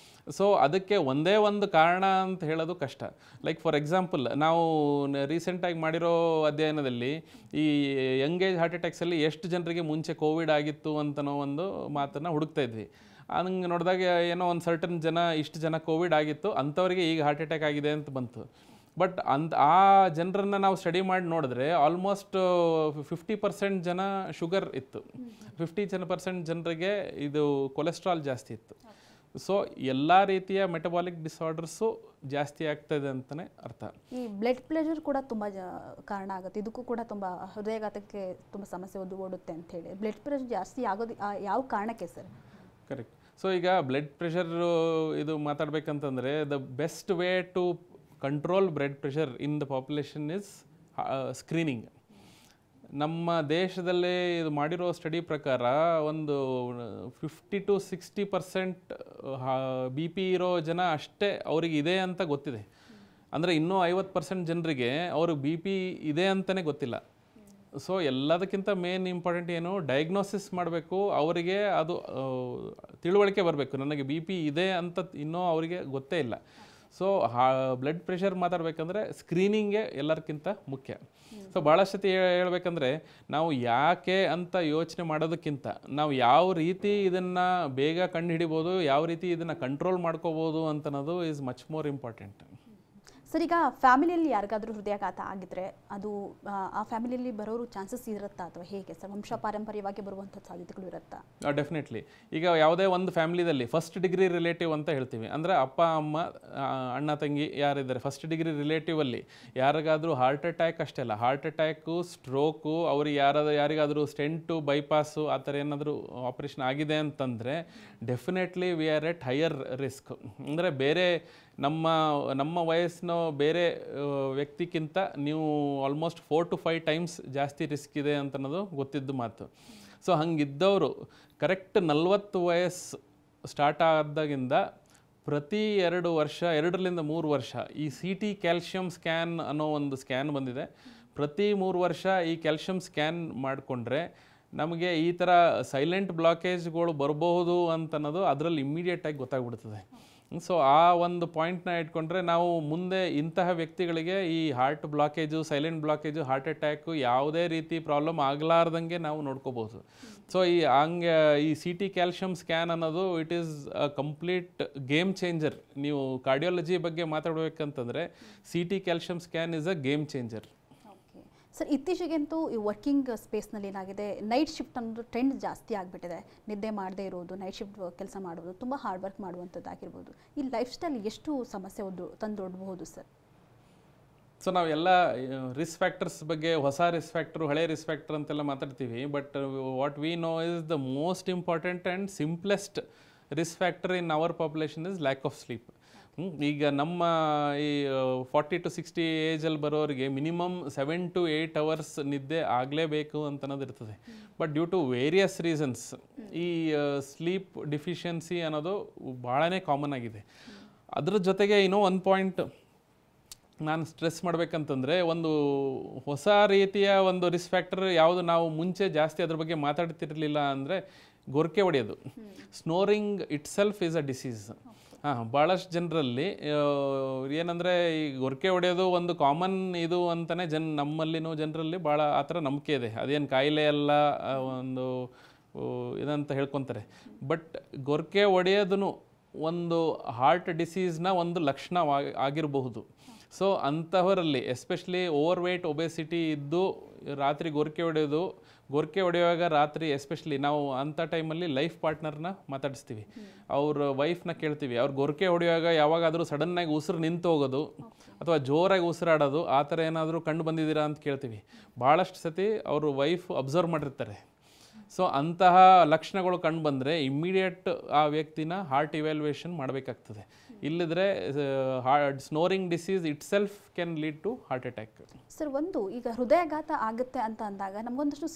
ಸೊ ಅದಕ್ಕೆ ಒಂದೇ ಒಂದು ಕಾರಣ ಅಂತ ಹೇಳೋದು ಕಷ್ಟ. ಲೈಕ್ ಫಾರ್ ಎಕ್ಸಾಂಪಲ್ ನಾವು ರೀಸೆಂಟಾಗಿ ಮಾಡಿರೋ ಅಧ್ಯಯನದಲ್ಲಿ ಈ ಯಂಗ್ ಏಜ್ ಹಾರ್ಟ್ ಅಟ್ಯಾಕ್ಸಲ್ಲಿ ಎಷ್ಟು ಜನರಿಗೆ ಮುಂಚೆ ಕೋವಿಡ್ ಆಗಿತ್ತು ಅಂತನೋ ಒಂದು ಮಾತನ್ನು ಹುಡುಕ್ತಾ ಇದ್ವಿ. ಹಂಗೆ ನೋಡಿದಾಗ ಏನೋ ಒಂದು ಸರ್ಟನ್ ಜನ, ಇಷ್ಟು ಜನ ಕೋವಿಡ್ ಆಗಿತ್ತು, ಅಂಥವ್ರಿಗೆ ಈಗ ಹಾರ್ಟ್ ಅಟ್ಯಾಕ್ ಆಗಿದೆ ಅಂತ ಬಂತು. ಬಟ್ ಆ ಜನರನ್ನು ನಾವು ಸ್ಟಡಿ ಮಾಡಿ ನೋಡಿದ್ರೆ ಆಲ್ಮೋಸ್ಟ್ 50% ಜನ ಶುಗರ್ ಇತ್ತು, 50% ಜನರಿಗೆ ಇದು ಕೊಲೆಸ್ಟ್ರಾಲ್ ಜಾಸ್ತಿ ಇತ್ತು. ಸೊ ಎಲ್ಲ ರೀತಿಯ ಮೆಟಬಾಲಿಕ್ ಡಿಸಾರ್ಡರ್ಸು ಜಾಸ್ತಿ ಆಗ್ತದೆ ಅಂತಲೇ ಅರ್ಥ. ಈ ಬ್ಲಡ್ ಪ್ರೆಷರ್ ಕೂಡ ತುಂಬ ಕಾರಣ ಆಗುತ್ತೆ, ಇದಕ್ಕೂ ಕೂಡ ತುಂಬ ಹೃದಯಾಘಾತಕ್ಕೆ ತುಂಬ ಸಮಸ್ಯೆ ಓಡುತ್ತೆ ಅಂತ ಹೇಳಿ. ಬ್ಲಡ್ ಪ್ರೆಷರ್ ಜಾಸ್ತಿ ಆಗೋದು ಯಾವ ಕಾರಣಕ್ಕೆ ಸರ್? ಕರೆಕ್ಟ್. ಸೊ ಈಗ ಬ್ಲಡ್ ಪ್ರೆಷರ್ ಇದು ಮಾತಾಡಬೇಕಂತಂದರೆ the best way to control blood pressure in the population is screening. ನಮ್ಮ ದೇಶದಲ್ಲೇ ಇದು ಮಾಡಿರೋ ಸ್ಟಡಿ ಪ್ರಕಾರ ಒಂದು 50 to 60% BP ಇರೋ ಜನ ಅಷ್ಟೇ ಅವ್ರಿಗೆ ಇದೆ ಅಂತ ಗೊತ್ತಿದೆ. ಅಂದರೆ ಇನ್ನೂ 50% ಜನರಿಗೆ ಅವರು BP ಇದೆ ಅಂತಲೇ ಗೊತ್ತಿಲ್ಲ. ಸೊ ಎಲ್ಲದಕ್ಕಿಂತ ಮೇನ್ ಇಂಪಾರ್ಟೆಂಟ್ ಏನು, ಡಯಾಗ್ನೋಸಿಸ್ ಮಾಡಬೇಕು, ಅವರಿಗೆ ಅದು ತಿಳುವಳಿಕೆ ಬರಬೇಕು, ನನಗೆ BP ಇದೆ ಅಂತ ಇನ್ನೂ ಅವರಿಗೆ ಗೊತ್ತೇ ಇಲ್ಲ. ಸೊ ಬ್ಲಡ್ ಪ್ರೆಷರ್ ಮಾತಾಡಬೇಕಂದ್ರೆ ಸ್ಕ್ರೀನಿಂಗೇ ಎಲ್ಲರಿಗಿಂತ ಮುಖ್ಯ. ಸೊ ಭಾಳಷ್ಟು ಸತಿ ಹೇಳ್ಬೇಕಂದ್ರೆ ನಾವು ಯಾಕೆ ಅಂತ ಯೋಚನೆ ಮಾಡೋದಕ್ಕಿಂತ ನಾವು ಯಾವ ರೀತಿ ಇದನ್ನು ಬೇಗ ಕಂಡು ಹಿಡಿಬೋದು, ಯಾವ ರೀತಿ ಇದನ್ನು ಕಂಟ್ರೋಲ್ ಮಾಡ್ಕೋಬೋದು ಅಂತನ್ನೋದು is much more important. Sir, ಈಗ ಫ್ಯಾಮಿಲಿಯಲ್ಲಿ ಯಾರಿಗಾದ್ರೂ ಹೃದಯಾಘಾತ ಆಗಿದ್ರೆ ಅದು ಆ ಫ್ಯಾಮಿಲಿಯಲ್ಲಿ ಬರೋರು ಚಾನ್ಸಸ್ ಇರುತ್ತಾ ಅಥವಾ ಹೇಗೆ ಸರ್? ವಂಶ ಪಾರಂಪರ್ಯವಾಗಿ ಬರುವಂಥ ಸಾಧ್ಯತೆಗಳು ಇರುತ್ತಾ? ಡೆಫಿನೆಟ್ಲಿ. ಈಗ ಯಾವುದೇ ಒಂದು ಫ್ಯಾಮಿಲಿದಲ್ಲಿ ಫಸ್ಟ್ ಡಿಗ್ರಿ ರಿಲೇಟಿವ್ ಅಂತ ಹೇಳ್ತೀವಿ, ಅಂದರೆ ಅಪ್ಪ ಅಮ್ಮ ಅಣ್ಣ ತಂಗಿ ಯಾರಿದ್ದಾರೆ ಫಸ್ಟ್ ಡಿಗ್ರಿ ರಿಲೇಟಿವಲ್ಲಿ ಯಾರಿಗಾದರೂ ಹಾರ್ಟ್ ಅಟ್ಯಾಕ್ ಅಷ್ಟೇ ಅಲ್ಲ, ಹಾರ್ಟ್ ಅಟ್ಯಾಕು, ಸ್ಟ್ರೋಕು, ಅವ್ರಿಗೆ ಯಾರಿಗಾದರೂ ಸ್ಟೆಂಟು, ಬೈಪಾಸು ಆ ಥರ ಏನಾದರೂ ಆಪ್ರೇಷನ್ ಆಗಿದೆ ಅಂತಂದರೆ definitely we are at higher risk. ಅಂದರೆ ಬೇರೆ ನಮ್ಮ ವಯಸ್ಸಿನ ಬೇರೆ ವ್ಯಕ್ತಿಗಿಂತ ನೀವು ಆಲ್ಮೋಸ್ಟ್ 4 to 5 ಟೈಮ್ಸ್ ಜಾಸ್ತಿ ರಿಸ್ಕ್ ಇದೆ ಅಂತ ಅನ್ನೋದು ಗೊತ್ತಿದ್ದು ಮಾತು. ಸೊ ಹಂಗಿದ್ದವರು ಕರೆಕ್ಟ್ 40 ವಯಸ್ಸು ಸ್ಟಾರ್ಟ್ ಆದಾಗಿಂದ ಪ್ರತಿ 2 ವರ್ಷ 2ರಿಂದ 3 ವರ್ಷ ಈ CT ಕ್ಯಾಲ್ಶಿಯಂ ಸ್ಕ್ಯಾನ್ ಅನ್ನೋ ಒಂದು ಸ್ಕ್ಯಾನ್ ಬಂದಿದೆ. ಪ್ರತಿ 3 ವರ್ಷ ಈ ಕ್ಯಾಲ್ಶಿಯಂ ಸ್ಕ್ಯಾನ್ ಮಾಡಿಕೊಂಡ್ರೆ ನಮಗೆ ಈ ಥರ ಸೈಲೆಂಟ್ ಬ್ಲಾಕೇಜ್ಗಳು ಬರಬಹುದು ಅಂತನ್ನೋದು ಅದರಲ್ಲಿ ಇಮ್ಮಿಡಿಯೇಟಾಗಿ ಗೊತ್ತಾಗ್ಬಿಡ್ತದೆ. ಸೊ ಆ ಒಂದು ಪಾಯಿಂಟ್ನ ಇಟ್ಕೊಂಡ್ರೆ ನಾವು ಮುಂದೆ ಇಂತಹ ವ್ಯಕ್ತಿಗಳಿಗೆ ಈ heart blockage, silent blockage, heart attack ಯಾವುದೇ ರೀತಿ ಪ್ರಾಬ್ಲಮ್ ಆಗಲಾರ್ದಂಗೆ ನಾವು ನೋಡ್ಕೋಬೋದು. ಸೊ ಈ CT ಕ್ಯಾಲ್ಶಿಯಂ ಸ್ಕ್ಯಾನ್ ಅನ್ನೋದು it is a complete game changer. ನೀವು ಕಾರ್ಡಿಯಾಲಜಿ ಬಗ್ಗೆ ಮಾತಾಡಬೇಕಂತಂದರೆ CT calcium scan is a game changer. Sir, ಇತ್ತೀಚೆಗಂತೂ ಈ ವರ್ಕಿಂಗ್ ಸ್ಪೇಸ್ನಲ್ಲಿ ಏನಾಗಿದೆ, ನೈಟ್ ಶಿಫ್ಟ್ ಅನ್ನೋದು ಟ್ರೆಂಡ್ ಜಾಸ್ತಿ ಆಗಿಬಿಟ್ಟಿದೆ. ನಿದ್ದೆ ಮಾಡದೇ ಇರೋದು, ನೈಟ್ ಶಿಫ್ಟ್ ಕೆಲಸ ಮಾಡೋದು, ತುಂಬ ಹಾರ್ಡ್ ವರ್ಕ್ ಮಾಡುವಂಥದ್ದಾಗಿರ್ಬೋದು. ಈ ಲೈಫ್ ಸ್ಟೈಲ್ ಎಷ್ಟು ಸಮಸ್ಯೆ ತಂದೊಡ್ಬಹುದು ಸರ್? ಸೊ ನಾವೆಲ್ಲ ರಿಸ್ಕ್ ಫ್ಯಾಕ್ಟರ್ಸ್ ಬಗ್ಗೆ, ಹೊಸ ರಿಸ್ಕ್ ಫ್ಯಾಕ್ಟರ್, ಹಳೆ ರಿಸ್ಕ್ ಫ್ಯಾಕ್ಟರ್ ಅಂತೆಲ್ಲ ಮಾತಾಡ್ತೀವಿ. But what we know is the most important and simplest risk factor in our population is lack of sleep. ಈಗ ನಮ್ಮ ಈ 40 to 60 ಏಜಲ್ಲಿ ಬರೋರಿಗೆ ಮಿನಿಮಮ್ 7 to 8 hours ನಿದ್ದೆ ಆಗಲೇಬೇಕು ಅಂತ ಅನ್ನೋದು ಇರ್ತದೆ. But due to various reasons ಈ ಸ್ಲೀಪ್ ಡಿಫಿಷಿಯನ್ಸಿ ಅನ್ನೋದು ಭಾಳನೇ ಕಾಮನ್ ಆಗಿದೆ. ಅದ್ರ ಜೊತೆಗೆ ಇನ್ನೂ ಒಂದು ಪಾಯಿಂಟ್ ನಾನು ಸ್ಟ್ರೆಸ್ ಮಾಡಬೇಕಂತಂದರೆ, ಒಂದು ಹೊಸ ರೀತಿಯ ಒಂದು ರಿಸ್ಕ್ ಫ್ಯಾಕ್ಟರ್ ಯಾವುದು ನಾವು ಮುಂಚೆ ಜಾಸ್ತಿ ಅದ್ರ ಬಗ್ಗೆ ಮಾತಾಡ್ತಿರಲಿಲ್ಲ ಅಂದರೆ ಗೊರಕೆ ಹೊಡೆಯೋದು. Snoring it self is a disease. ಭಾಳಷ್ಟು ಜನರಲ್ಲಿ ಏನಂದರೆ ಈ ಗೊರಕೆ ಹೊಡೆಯೋದು ಒಂದು ಕಾಮನ್ ಇದು ಅಂತಲೇ ನಮ್ಮಲ್ಲಿನೂ ಜನರಲ್ಲಿ ಭಾಳ ಆ ಥರ ನಂಬಿಕೆ ಇದೆ. ಅದೇನು ಕಾಯಿಲೆ ಅಲ್ಲ ಒಂದು ಇದಂತ ಹೇಳ್ಕೊತಾರೆ. ಬಟ್ ಗೊರಕೆ ಹೊಡೆಯೋದೂ ಒಂದು ಹಾರ್ಟ್ ಡಿಸೀಸ್ನ ಒಂದು ಲಕ್ಷಣ ಆಗಿರಬಹುದು. ಸೊ ಅಂಥವರಲ್ಲಿ ಎಸ್ಪೆಷಲಿ ಓವರ್ ವೆಯ್ಟ್, ಒಬೆಸಿಟಿ ಇದ್ದು ರಾತ್ರಿ ಗೊರಕೆ ಹೊಡೆಯುವಾಗ ರಾತ್ರಿ ಎಸ್ಪೆಷಲಿ ನಾವು ಅಂಥ ಟೈಮಲ್ಲಿ ಲೈಫ್ ಪಾರ್ಟ್ನರ್ನ ಮಾತಾಡಿಸ್ತೀವಿ, ಅವ್ರ ವೈಫ್ನ ಕೇಳ್ತೀವಿ. ಅವ್ರು ಗೊರಕೆ ಹೊಡೆಯುವಾಗ ಯಾವಾಗಾದರೂ ಸಡನ್ನಾಗಿ ಉಸಿರು ನಿಂತು ಹೋಗೋದು ಅಥವಾ ಜೋರಾಗಿ ಉಸಿರಾಡೋದು ಆ ಥರ ಏನಾದರೂ ಕಂಡು ಬಂದಿದ್ದೀರಾ ಅಂತ ಕೇಳ್ತೀವಿ. ಭಾಳಷ್ಟು ಸತಿ ಅವರು ವೈಫ್ ಅಬ್ಸರ್ವ್ ಮಾಡಿರ್ತಾರೆ. ಸೊ ಅಂತಹ ಲಕ್ಷಣಗಳು ಕಂಡು ಬಂದರೆ ಇಮ್ಮಿಡಿಯೇಟ್ ಆ ವ್ಯಕ್ತಿನ ಹಾರ್ಟ್ ಇವ್ಯಾಲ್ಯೂಯೇಷನ್ ಮಾಡಬೇಕಾಗ್ತದೆ. ಇಲ್ಲದ್ರೆ snoring disease itself can lead to heart attack. Sir, ಒಂದು ಈಗ ಹೃದಯಾಘಾತ ಆಗುತ್ತೆ ಅಂತ ಅಂದಾಗ ನಮಗೊಂದಷ್ಟು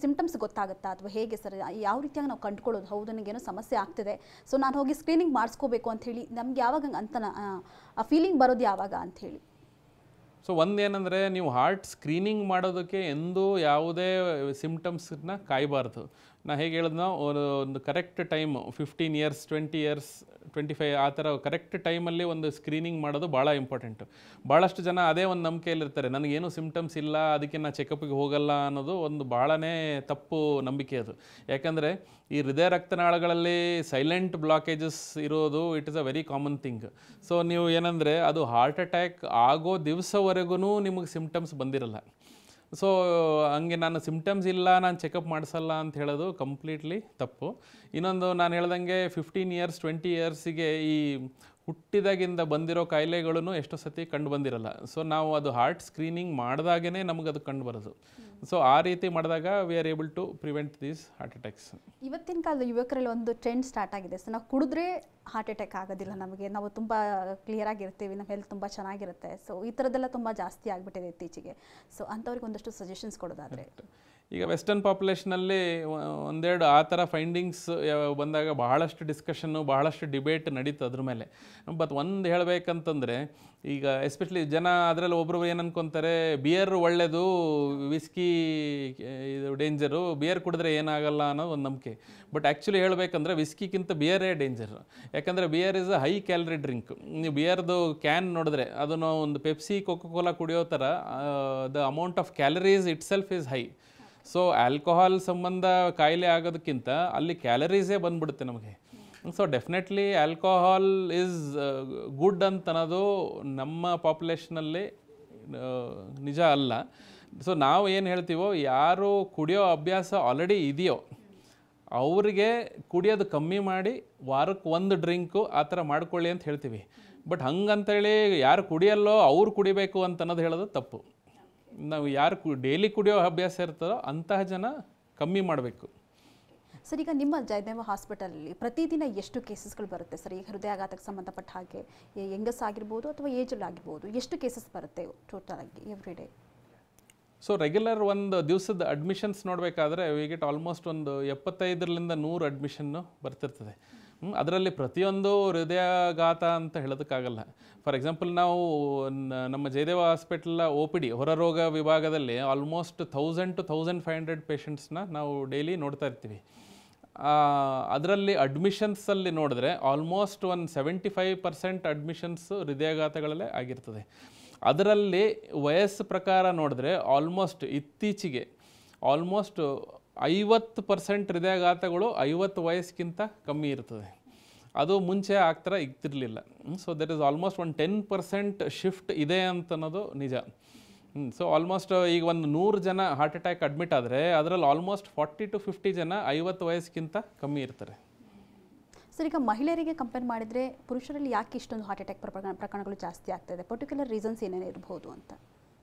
ಸಿಂಪ್ಟಮ್ಸ್ ಗೊತ್ತಾಗುತ್ತಾ ಅಥವಾ ಹೇಗೆ ಸರ್? ಯಾವ ರೀತಿಯಾಗಿ ನಾವು ಕಂಡುಕೊಳ್ಳೋದು, ಹೌದು ನನಗೇನೋ ಸಮಸ್ಯೆ ಆಗ್ತಿದೆ, ಸೊ ನಾನು ಹೋಗಿ ಸ್ಕ್ರೀನಿಂಗ್ ಮಾಡಿಸ್ಕೋಬೇಕು ಅಂಥೇಳಿ ನಮ್ಗೆ ಯಾವಾಗ ಅಂತ ಆ ಫೀಲಿಂಗ್ ಬರೋದು ಯಾವಾಗ ಅಂಥೇಳಿ? ಸೊ ಒಂದೇನೆಂದರೆ, ನೀವು ಹಾರ್ಟ್ ಸ್ಕ್ರೀನಿಂಗ್ ಮಾಡೋದಕ್ಕೆ ಎಂದೂ ಯಾವುದೇ ಸಿಮ್ಟಮ್ಸನ್ನ ಕಾಯಬಾರ್ದು. ನಾ ಹೇಗೆ ಹೇಳಿದ್ನೋ, ಒಂದು ಕರೆಕ್ಟ್ ಟೈಮ್ 15 years, 20 years, 25 ಆ ಥರ ಕರೆಕ್ಟ್ ಟೈಮಲ್ಲಿ ಒಂದು ಸ್ಕ್ರೀನಿಂಗ್ ಮಾಡೋದು ಭಾಳ ಇಂಪಾರ್ಟೆಂಟು. ಭಾಳಷ್ಟು ಜನ ಅದೇ ಒಂದು ನಂಬಿಕೆಯಲ್ಲಿರ್ತಾರೆ, ನನಗೇನು ಸಿಮ್ಟಮ್ಸ್ ಇಲ್ಲ ಅದಕ್ಕೆ ನಾನು ಚೆಕಪ್ಗೆ ಹೋಗಲ್ಲ ಅನ್ನೋದು ಒಂದು ಭಾಳನೇ ತಪ್ಪು ನಂಬಿಕೆ ಅದು. ಯಾಕಂದರೆ ಈ ಹೃದಯ ರಕ್ತನಾಳಗಳಲ್ಲಿ ಸೈಲೆಂಟ್ ಬ್ಲಾಕೇಜಸ್ ಇರೋದು it is a very common thing. So ನೀವು ಏನಂದರೆ ಅದು ಹಾರ್ಟ್ ಅಟ್ಯಾಕ್ ಆಗೋ ದಿವಸವರೆಗೂ ನಿಮಗೆ ಸಿಮ್ಟಮ್ಸ್ ಬಂದಿರಲ್ಲ. ಸೊ ಹಂಗೆ ನಾನು ಸಿಮ್ಟಮ್ಸ್ ಇಲ್ಲ, ನಾನು ಚೆಕಪ್ ಮಾಡಿಸಲ್ಲ ಅಂತ ಹೇಳೋದು ಕಂಪ್ಲೀಟ್ಲಿ ತಪ್ಪು. ಇನ್ನೊಂದು ನಾನು ಹೇಳ್ದಂಗೆ 15 years, 20 yearsಗೆ ಈ ಹುಟ್ಟಿದಾಗಿಂದ ಬಂದಿರೋ ಕಾಯಿಲೆಗಳೂ ಎಷ್ಟೋ ಸತಿ ಕಂಡು ಬಂದಿರಲ್ಲ. ಸೊ ನಾವು ಅದು ಹಾರ್ಟ್ ಸ್ಕ್ರೀನಿಂಗ್ ಮಾಡಿದಾಗೇ ನಮಗೆ ಅದು ಕಂಡು ಬರೋದು. ಸೊ ಆ ರೀತಿ ಮಾಡಿದಾಗ we are able to prevent these heart attacks. ಇವತ್ತಿನ ಕಾಲದ ಯುವಕರಲ್ಲಿ ಒಂದು ಟ್ರೆಂಡ್ ಸ್ಟಾರ್ಟ್ ಆಗಿದೆ. ಸೊ ನಾವು ಕುಡಿದ್ರೆ ಹಾರ್ಟ್ ಅಟ್ಯಾಕ್ ಆಗೋದಿಲ್ಲ, ನಮಗೆ ನಾವು ತುಂಬ ಕ್ಲಿಯರ್ ಆಗಿರ್ತೀವಿ, ನಮ್ಮ ಹೆಲ್ತ್ ತುಂಬ ಚೆನ್ನಾಗಿರುತ್ತೆ. ಸೊ ಈ ಥರದ್ದೆಲ್ಲ ತುಂಬ ಜಾಸ್ತಿ ಆಗಿಬಿಟ್ಟಿದೆ ಇತ್ತೀಚೆಗೆ. ಸೊ ಅಂಥವ್ರಿಗೆ ಒಂದಷ್ಟು ಸಜೆಷನ್ಸ್ ಕೊಡೋದಾದರೆ, ಈಗ ವೆಸ್ಟರ್ನ್ ಪಾಪ್ಯುಲೇಷನಲ್ಲಿ ಒಂದೆರಡು ಆ ಥರ ಫೈಂಡಿಂಗ್ಸ್ ಬಂದಾಗ ಬಹಳಷ್ಟು ಡಿಸ್ಕಷನ್ನು, ಬಹಳಷ್ಟು ಡಿಬೇಟ್ ನಡೀತು ಅದ್ರ ಮೇಲೆ. ಬಟ್ ಒಂದು ಹೇಳಬೇಕಂತಂದರೆ, ಈಗ ಎಸ್ಪೆಷಲಿ ಜನ ಅದರಲ್ಲಿ ಒಬ್ಬರು ಏನು ಅನ್ಕೊತಾರೆ, ಬಿಯರ್ ಒಳ್ಳೆಯದು, ವಿಸ್ಕಿ ಇದು ಡೇಂಜರು, ಬಿಯರ್ ಕುಡಿದ್ರೆ ಏನಾಗಲ್ಲ ಅನ್ನೋ ಒಂದು ನಂಬಿಕೆ. ಬಟ್ ಆ್ಯಕ್ಚುಲಿ ಹೇಳಬೇಕಂದ್ರೆ ವಿಸ್ಕಿಗಿಂತ ಬಿಯರೇ ಡೇಂಜರ್. ಯಾಕಂದರೆ beer is a high calorie drink. ನೀವು ಬಿಯರ್ದು ಕ್ಯಾನ್ ನೋಡಿದ್ರೆ ಅದನ್ನು ಒಂದು ಪೆಪ್ಸಿ, ಕೋಕೋ-ಕೋಲಾ ಕುಡಿಯೋ ಥರ the amount of calories it self is high. So alcohol ಸಂಬಂಧ ಕಾಯಿಲೆ ಆಗೋದಕ್ಕಿಂತ ಅಲ್ಲಿ ಕ್ಯಾಲರೀಸೇ ಬಂದ್ಬಿಡುತ್ತೆ ನಮಗೆ. So definitely alcohol is good ಅಂತ ಅನ್ನೋದು ನಮ್ಮ ಪಾಪ್ಯುಲೇಷನಲ್ಲಿ ನಿಜ ಅಲ್ಲ. ಸೊ ನಾವು ಏನು ಹೇಳ್ತೀವೋ, ಯಾರು ಕುಡಿಯೋ ಅಭ್ಯಾಸ ಆಲ್ರೆಡಿ ಇದೆಯೋ ಅವರಿಗೆ ಕುಡಿಯೋದು ಕಮ್ಮಿ ಮಾಡಿ ವಾರಕ್ಕೆ ಒಂದು ಡ್ರಿಂಕು ಆ ಥರ ಮಾಡ್ಕೊಳ್ಳಿ ಅಂತ ಹೇಳ್ತೀವಿ. ಬಟ್ ಹಂಗಂತೇಳಿ ಯಾರು ಕುಡಿಯಲ್ಲೋ ಅವ್ರು ಕುಡಿಬೇಕು ಅಂತ ಅನ್ನೋದು ಹೇಳೋದು ತಪ್ಪು. ನಾವು ಯಾರು ಡೈಲಿ ಕುಡಿಯೋ ಅಭ್ಯಾಸ ಇರ್ತದೋ ಅಂತಹ ಜನ ಕಮ್ಮಿ ಮಾಡಬೇಕು. ಸರ್, ಈಗ ನಿಮ್ಮ ಜಯದೇವ ಹಾಸ್ಪಿಟಲಲ್ಲಿ ಪ್ರತಿದಿನ ಎಷ್ಟು ಕೇಸಸ್ಗಳು ಬರುತ್ತೆ ಸರ್? ಈಗ ಹೃದಯಾಘಾತಕ್ಕೆ ಸಂಬಂಧಪಟ್ಟ ಹಾಗೆ ಯಂಗಸ್ ಆಗಿರ್ಬೋದು ಅಥವಾ ಏಜಲ್ಲಿ ಆಗಿರ್ಬೋದು, ಎಷ್ಟು ಕೇಸಸ್ ಬರುತ್ತೆ ಟೋಟಲ್ ಆಗಿ ಎವ್ರಿ ಡೇ? ಸೊ ರೆಗ್ಯುಲರ್ ಒಂದು ದಿವಸದ ಅಡ್ಮಿಷನ್ಸ್ ನೋಡಬೇಕಾದ್ರೆ ವಿ ಗೆಟ್ ಆಲ್ಮೋಸ್ಟ್ ಒಂದು 75-100 ಅಡ್ಮಿಷನ್ನು ಬರ್ತಿರ್ತದೆ. ಅದರಲ್ಲಿ ಪ್ರತಿಯೊಂದು ಹೃದಯಾಘಾತ ಅಂತ ಹೇಳೋದಕ್ಕಾಗಲ್ಲ. ಫಾರ್ ಎಕ್ಸಾಂಪಲ್, ನಾವು ನಮ್ಮ ಜಯದೇವ ಹಾಸ್ಪಿಟಲ್ OPD ಹೊರರೋಗ ವಿಭಾಗದಲ್ಲಿ ಆಲ್ಮೋಸ್ಟ್ 1000 to 1500 ಪೇಷಂಟ್ಸ್ನ ನಾವು ಡೈಲಿ ನೋಡ್ತಾ ಇರ್ತೀವಿ. ಅದರಲ್ಲಿ ಅಡ್ಮಿಷನ್ಸಲ್ಲಿ ನೋಡಿದ್ರೆ ಆಲ್ಮೋಸ್ಟ್ ಒಂದು 75% ಅಡ್ಮಿಷನ್ಸು ಹೃದಯಾಘಾತಗಳಲ್ಲೇ ಆಗಿರ್ತದೆ. ಅದರಲ್ಲಿ ವಯಸ್ಸು ಪ್ರಕಾರ ನೋಡಿದ್ರೆ ಇತ್ತೀಚೆಗೆ ಆಲ್ಮೋಸ್ಟ್ 50% ಹೃದಯಾಘಾತಗಳು 50 ವಯಸ್ಸಿಗಿಂತ ಕಮ್ಮಿ ಇರ್ತದೆ. ಅದು ಮುಂಚೆ ಆಗ್ತಾರ ಇರ್ತಿರಲಿಲ್ಲ. ಸೊ ದಟ್ ಈಸ್ ಆಲ್ಮೋಸ್ಟ್ ಒಂದು 10% ಶಿಫ್ಟ್ ಇದೆ ಅಂತ ಅನ್ನೋದು ನಿಜ. ಸೊ ಆಲ್ಮೋಸ್ಟ್ ಈಗ ಒಂದು 100 ಜನ ಹಾರ್ಟ್ ಅಟ್ಯಾಕ್ ಅಡ್ಮಿಟ್ ಆದರೆ ಅದರಲ್ಲಿ ಆಲ್ಮೋಸ್ಟ್ 40 to 50 ಜನ 50 ವಯಸ್ಸಿಗಿಂತ ಕಮ್ಮಿ ಇರ್ತಾರೆ. ಸರ್, ಈಗ ಮಹಿಳೆಯರಿಗೆ ಕಂಪೇರ್ ಮಾಡಿದರೆ ಪುರುಷರಲ್ಲಿ ಯಾಕೆ ಇಷ್ಟೊಂದು ಹಾರ್ಟ್ ಅಟ್ಯಾಕ್ ಪ್ರಕರಣಗಳು ಜಾಸ್ತಿ ಆಗ್ತಾಯಿದೆ? ಪರ್ಟಿಕ್ಯುಲರ್ ರೀಸನ್ಸ್ ಏನೇನು ಇರ್ಬೋದು ಅಂತ?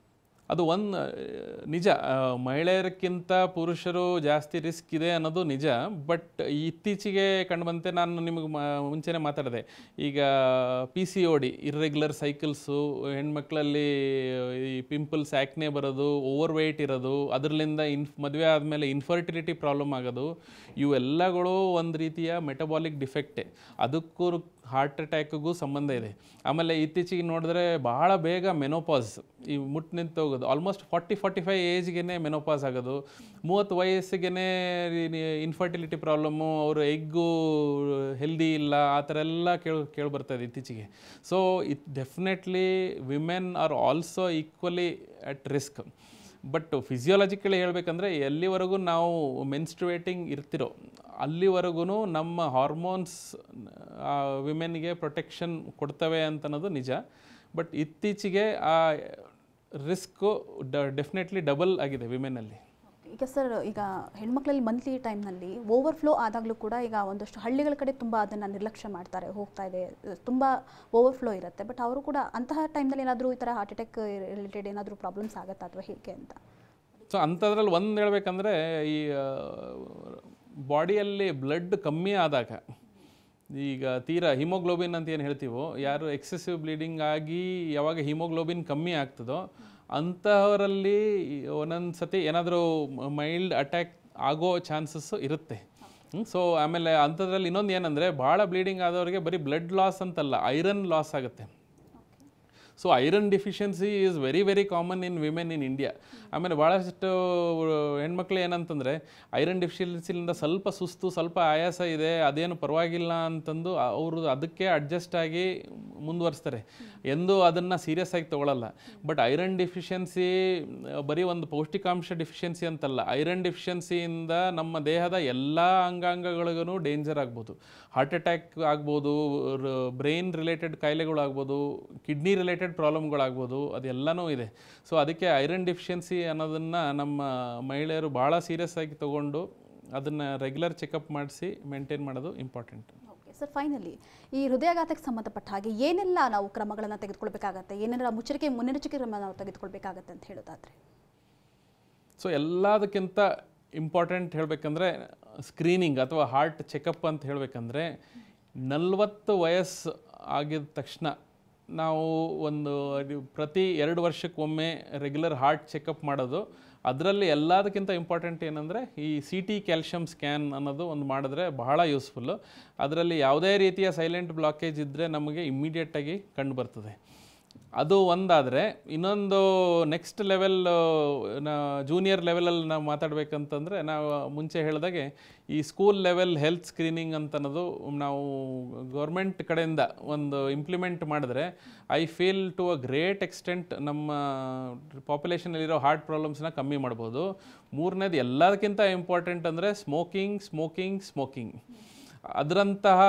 ಅದು ಒಂದು ನಿಜ, ಮಹಿಳೆಯರಕ್ಕಿಂತ ಪುರುಷರು ಜಾಸ್ತಿ ರಿಸ್ಕ್ ಇದೆ ಅನ್ನೋದು ನಿಜ. ಬಟ್ ಇತ್ತೀಚೆಗೆ ಕಂಡುಬಂತೆ, ನಾನು ನಿಮಗೆ ಮುಂಚೆನೇ ಮಾತಾಡಿದೆ, ಈಗ PCOD ಇರ್ರೆಗ್ಯುಲರ್ ಸೈಕಲ್ಸು, ಹೆಣ್ಮಕ್ಳಲ್ಲಿ ಈ ಪಿಂಪಲ್ಸ್, ಆ್ಯಕ್ನೆ ಬರೋದು, ಓವರ್ ವೆಯ್ಟ್ ಇರೋದು, ಅದರಿಂದ ಮದುವೆ ಆದಮೇಲೆ ಇನ್ಫರ್ಟಿಲಿಟಿ ಪ್ರಾಬ್ಲಮ್ ಆಗೋದು, ಇವೆಲ್ಲಗಳು ಒಂದು ರೀತಿಯ ಮೆಟಬಾಲಿಕ್ ಡಿಫೆಕ್ಟೇ. ಅದಕ್ಕೂ ಹಾರ್ಟ್ ಅಟ್ಯಾಕ್ಗೂ ಸಂಬಂಧ ಇದೆ. ಆಮೇಲೆ ಇತ್ತೀಚೆಗೆ ನೋಡಿದ್ರೆ ಬಹಳ ಬೇಗ ಮೆನೋಪಾಸ್, ಈ ಮುಟ್ಟು ನಿಂತು ಹೋಗೋದು, ಆಲ್ಮೋಸ್ಟ್ 40-45 ಏಜ್ಗೆ ಮೆನೋಪಾಸ್ ಆಗೋದು, 30 ವಯಸ್ಸಿಗೆ ಇನ್ಫರ್ಟಿಲಿಟಿ ಪ್ರಾಬ್ಲಮ್ಮು, ಅವರು ಎಗ್ಗು ಹೆಲ್ದಿ ಇಲ್ಲ, ಆ ಥರ ಎಲ್ಲ ಕೇಳಿಬರ್ತದೆ ಇತ್ತೀಚೆಗೆ. So definitely women are also equally at risk. But physiologically ಹೇಳಬೇಕಂದ್ರೆ, ಎಲ್ಲಿವರೆಗೂ ನಾವು ಮೆನ್ಸ್ಟ್ರುವೇಟಿಂಗ್ ಇರ್ತಿರೋ ಅಲ್ಲಿವರೆಗೂ ನಮ್ಮ ಹಾರ್ಮೋನ್ಸ್ ವಿಮೆನ್ಗೆ ಪ್ರೊಟೆಕ್ಷನ್ ಕೊಡ್ತವೆ ಅಂತ ಅನ್ನೋದು ನಿಜ. ಬಟ್ ಇತ್ತೀಚೆಗೆ ಆ ರಿಸ್ಕು ಡೆಫಿನೆಟ್ಲಿ ಡಬಲ್ ಆಗಿದೆ ವಿಮೆನಲ್ಲಿ. ಈಗ ಸರ್, ಈಗ ಹೆಣ್ಮಕ್ಳಲ್ಲಿ ಮಂತ್ಲಿ ಟೈಮ್ನಲ್ಲಿ ಓವರ್ಫ್ಲೋ ಆದಾಗಲೂ ಕೂಡ ಈಗ ಒಂದಷ್ಟು ಹಳ್ಳಿಗಳ ಕಡೆ ತುಂಬ ಅದನ್ನು ನಿರ್ಲಕ್ಷ್ಯ ಮಾಡ್ತಾರೆ, ಹೋಗ್ತಾ ಇದೆ, ತುಂಬ ಓವರ್ಫ್ಲೋ ಇರುತ್ತೆ. ಬಟ್ ಅವರು ಕೂಡ ಅಂತಹ ಟೈಮ್ನಲ್ಲಿ ಏನಾದರೂ ಈ ಥರ ಹಾರ್ಟ್ ಅಟ್ಯಾಕ್ ರಿಲೇಟೆಡ್ ಏನಾದರೂ ಪ್ರಾಬ್ಲಮ್ಸ್ ಆಗುತ್ತಾ ಅಥವಾ ಹೇಗೆ ಅಂತ? ಸೊ ಅಂಥದ್ರಲ್ಲಿ ಒಂದು ಹೇಳ್ಬೇಕಂದ್ರೆ, ಈ ಬಾಡಿಯಲ್ಲಿ ಬ್ಲಡ್ ಕಮ್ಮಿ ಆದಾಗ, ಈಗ ತೀರಾ ಹಿಮೋಗ್ಲೋಬಿನ್ ಅಂತ ಏನು ಹೇಳ್ತೀವೋ, ಯಾರು ಎಕ್ಸೆಸಿವ್ ಬ್ಲೀಡಿಂಗ್ ಆಗಿ ಯಾವಾಗ ಹಿಮೋಗ್ಲೋಬಿನ್ ಕಮ್ಮಿ ಆಗ್ತದೋ ಅಂಥವರಲ್ಲಿ ಒಂದೊಂದು ಸತಿ ಏನಾದರೂ ಮೈಲ್ಡ್ ಅಟ್ಯಾಕ್ ಆಗೋ ಚಾನ್ಸಸ್ಸು ಇರುತ್ತೆ. ಸೊ ಆಮೇಲೆ ಅಂಥದ್ರಲ್ಲಿ ಇನ್ನೊಂದು ಏನಂದರೆ, ಭಾಳ ಬ್ಲೀಡಿಂಗ್ ಆದವ್ರಿಗೆ ಬರೀ ಬ್ಲಡ್ ಲಾಸ್ ಅಂತಲ್ಲ, ಐರನ್ ಲಾಸ್ ಆಗುತ್ತೆ. So iron deficiency is very common in women in India. ಆಮೇಲೆ ಭಾಳಷ್ಟು ಹೆಣ್ಮಕ್ಳು ಏನಂತಂದರೆ, ಐರನ್ ಡಿಫಿಷಿಯನ್ಸಿಯಿಂದ ಸ್ವಲ್ಪ ಸುಸ್ತು, ಸ್ವಲ್ಪ ಆಯಾಸ ಇದೆ, ಅದೇನು ಪರವಾಗಿಲ್ಲ ಅಂತಂದು ಅವರು ಅದಕ್ಕೆ ಅಡ್ಜಸ್ಟ್ ಆಗಿ ಮುಂದುವರಿಸ್ತಾರೆ, ಎಂದೂ ಅದನ್ನು ಸೀರಿಯಸ್ ಆಗಿ ತೊಗೊಳ್ಳಲ್ಲ. ಬಟ್ ಐರನ್ ಡಿಫಿಷಿಯನ್ಸಿ ಬರೀ ಒಂದು ಪೌಷ್ಟಿಕಾಂಶ ಡಿಫಿಷಿಯನ್ಸಿ ಅಂತಲ್ಲ, ಐರನ್ ಡಿಫಿಷಿಯನ್ಸಿಯಿಂದ ನಮ್ಮ ದೇಹದ ಎಲ್ಲ ಅಂಗಾಂಗಗಳಿಗೂ ಡೇಂಜರ್ ಆಗ್ಬೋದು. ಹಾರ್ಟ್ ಅಟ್ಯಾಕ್ ಆಗ್ಬೋದು, ಬ್ರೈನ್ ರಿಲೇಟೆಡ್ ಕಾಯಿಲೆಗಳಾಗ್ಬೋದು, ಕಿಡ್ನಿ ರಿಲೇಟೆಡ್ ಪ್ರಾಬ್ಲಮ್ಗಳಾಗ್ಬೋದು, ಅದೆಲ್ಲನೂ ಇದೆ. ಸೊ ಅದಕ್ಕೆ ಐರನ್ ಡಿಫಿಷಿಯನ್ಸಿ ಅನ್ನೋದನ್ನು ನಮ್ಮ ಮಹಿಳೆಯರು ಭಾಳ ಸೀರಿಯಸ್ ಆಗಿ ತೊಗೊಂಡು ಅದನ್ನು ರೆಗ್ಯುಲರ್ ಚೆಕಪ್ ಮಾಡಿಸಿ ಮೇಂಟೈನ್ ಮಾಡೋದು ಇಂಪಾರ್ಟೆಂಟ್. ಓಕೆ ಸರ್, ಫೈನಲಿ ಈ ಹೃದಯಾಘಾತಕ್ಕೆ ಸಂಬಂಧಪಟ್ಟ ಹಾಗೆ ಏನೆಲ್ಲ ನಾವು ಕ್ರಮಗಳನ್ನು ತೆಗೆದುಕೊಳ್ಬೇಕಾಗತ್ತೆ, ಏನೆಲ್ಲ ಮುನ್ನೆಚ್ಚರಿಕೆ ಕ್ರಮ ನಾವು ತೆಗೆದುಕೊಳ್ಬೇಕಾಗತ್ತೆ ಅಂತ ಹೇಳೋದಾದರೆ? ಸೊ ಎಲ್ಲದಕ್ಕಿಂತ ಇಂಪಾರ್ಟೆಂಟ್ ಹೇಳಬೇಕಂದ್ರೆ ಸ್ಕ್ರೀನಿಂಗ್ ಅಥವಾ ಹಾರ್ಟ್ ಚೆಕಪ್ ಅಂತ ಹೇಳಬೇಕಂದ್ರೆ, 40 ವಯಸ್ಸು ಆಗಿದ ತಕ್ಷಣ ನಾವು ಪ್ರತಿ 2 ವರ್ಷಕ್ಕೊಮ್ಮೆ ರೆಗ್ಯುಲರ್ ಹಾರ್ಟ್ ಚೆಕಪ್ ಮಾಡೋದು. ಅದರಲ್ಲಿ ಎಲ್ಲದಕ್ಕಿಂತ ಇಂಪಾರ್ಟೆಂಟ್ ಏನಂದರೆ, ಈ CT ಕ್ಯಾಲ್ಶಿಯಂ ಸ್ಕ್ಯಾನ್ ಅನ್ನೋದು ಒಂದು ಮಾಡಿದ್ರೆ ಬಹಳ ಯೂಸ್ಫುಲ್ಲು. ಅದರಲ್ಲಿ ಯಾವುದೇ ರೀತಿಯ ಸೈಲೆಂಟ್ ಬ್ಲಾಕೇಜ್ ಇದ್ದರೆ ನಮಗೆ ಇಮ್ಮಿಡಿಯೇಟಾಗಿ ಕಂಡು ಬರ್ತದೆ. ಅದು ಒಂದಾದರೆ, ಇನ್ನೊಂದು ನೆಕ್ಸ್ಟ್ ಲೆವೆಲ್, ಜೂನಿಯರ್ ಲೆವೆಲಲ್ಲಿ ನಾವು ಮಾತಾಡಬೇಕಂತಂದರೆ, ನಾವು ಮುಂಚೆ ಹೇಳಿದಾಗೆ ಈ ಸ್ಕೂಲ್ ಲೆವೆಲ್ ಹೆಲ್ತ್ ಸ್ಕ್ರೀನಿಂಗ್ ಅಂತ ಅನ್ನೋದು ನಾವು ಗೌರ್ಮೆಂಟ್ ಕಡೆಯಿಂದ ಒಂದು ಇಂಪ್ಲಿಮೆಂಟ್ ಮಾಡಿದ್ರೆ, I feel to a great extent ನಮ್ಮ ಪಾಪ್ಯುಲೇಷನಲ್ಲಿರೋ ಹಾರ್ಟ್ ಪ್ರಾಬ್ಲಮ್ಸ್ನ ಕಮ್ಮಿ ಮಾಡ್ಬೋದು. ಮೂರನೇದು ಎಲ್ಲದಕ್ಕಿಂತ ಇಂಪಾರ್ಟೆಂಟ್ ಅಂದರೆ ಸ್ಮೋಕಿಂಗ್. ಅದರಂತಹ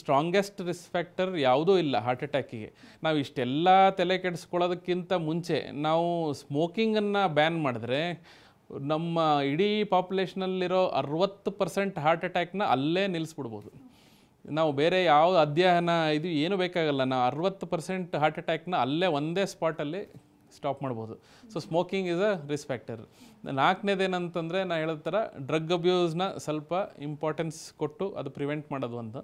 ಸ್ಟ್ರಾಂಗೆಸ್ಟ್ ರಿಸ್ಕ್ ಫ್ಯಾಕ್ಟರ್ ಯಾವುದೂ ಇಲ್ಲ ಹಾರ್ಟ್ ಅಟ್ಯಾಕಿಗೆ. ನಾವು ಇಷ್ಟೆಲ್ಲ ತಲೆ ಕೆಡಿಸ್ಕೊಳ್ಳೋದಕ್ಕಿಂತ ಮುಂಚೆ ನಾವು ಸ್ಮೋಕಿಂಗನ್ನು ಬ್ಯಾನ್ ಮಾಡಿದ್ರೆ ನಮ್ಮ ಇಡೀ ಪಾಪ್ಯುಲೇಷನಲ್ಲಿರೋ 60% ಹಾರ್ಟ್ ಅಟ್ಯಾಕ್ನ ಅಲ್ಲೇ ನಿಲ್ಲಿಸ್ಬಿಡ್ಬೋದು. ನಾವು ಬೇರೆ ಯಾವ ಅಧ್ಯಯನ ಇದು ಏನು ಬೇಕಾಗಲ್ಲ, ನಾವು 60% ಹಾರ್ಟ್ ಅಟ್ಯಾಕ್ನ ಅಲ್ಲೇ ಒಂದೇ ಸ್ಪಾಟಲ್ಲಿ ಸ್ಟಾಪ್ ಮಾಡ್ಬೋದು. So smoking is a risk factor. 4ನೇದೇನಂತಂದರೆ ನಾನು ಹೇಳಿದ ಥರ ಡ್ರಗ್ ಅಬ್ಯೂಸ್ನ ಸ್ವಲ್ಪ ಇಂಪಾರ್ಟೆನ್ಸ್ ಕೊಟ್ಟು ಅದು ಪ್ರಿವೆಂಟ್ ಮಾಡೋದು ಅಂತ.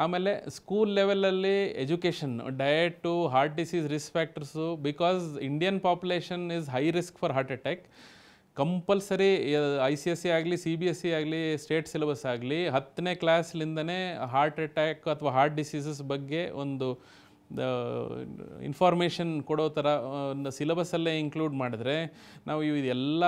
ಆಮೇಲೆ ಸ್ಕೂಲ್ ಲೆವೆಲಲ್ಲಿ education, diet, heart disease risk factors, because Indian population is high risk for heart attack. Compulsory ICSE ಆಗಲಿ CBSE ಆಗಲಿ ಸ್ಟೇಟ್ ಸಿಲೆಬಸ್ ಆಗಲಿ 10ನೇ ಕ್ಲಾಸ್ಲಿಂದನೇ ಹಾರ್ಟ್ ಅಟ್ಯಾಕ್ ಅಥವಾ ಹಾರ್ಟ್ ಡಿಸೀಸಸ್ ಬಗ್ಗೆ ಒಂದು ಇನ್ಫಾರ್ಮೇಷನ್ ಕೊಡೋ ಥರ ಒಂದು ಸಿಲೆಬಸ್ಸಲ್ಲೇ ಇನ್ಕ್ಲೂಡ್ ಮಾಡಿದ್ರೆ ನಾವು ಎಲ್ಲ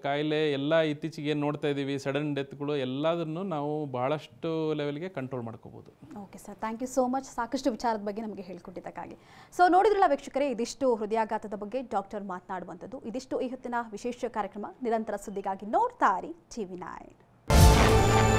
ಕಾಯಿಲೆ ಎಲ್ಲ ಇತ್ತೀಚೆಗೆ ಏನು ನೋಡ್ತಾ ಇದ್ದೀವಿ, ಸಡನ್ ಡೆತ್ಗಳು ಎಲ್ಲದನ್ನು ನಾವು ಬಹಳಷ್ಟು ಲೆವೆಲ್ಗೆ ಕಂಟ್ರೋಲ್ ಮಾಡ್ಕೋಬೋದು. Okay sir, thank you so much ಸಾಕಷ್ಟು ವಿಚಾರದ ಬಗ್ಗೆ ನಮಗೆ ಹೇಳ್ಕೊಟ್ಟಿದ್ದಕ್ಕಾಗಿ. ಸೊ ನೋಡಿದ್ರಲ್ಲ ವೀಕ್ಷಕರೇ, ಇದಿಷ್ಟು ಹೃದಯಾಘಾತದ ಬಗ್ಗೆ ಡಾಕ್ಟರ್ ಮಾತನಾಡುವಂಥದ್ದು. ಇದಿಷ್ಟು ಈ ಹೊತ್ತಿನ ವಿಶೇಷ ಕಾರ್ಯಕ್ರಮ. ನಿರಂತರ ಸುದ್ದಿಗಾಗಿ ನೋಡ್ತಾ ಇರಿ TV9.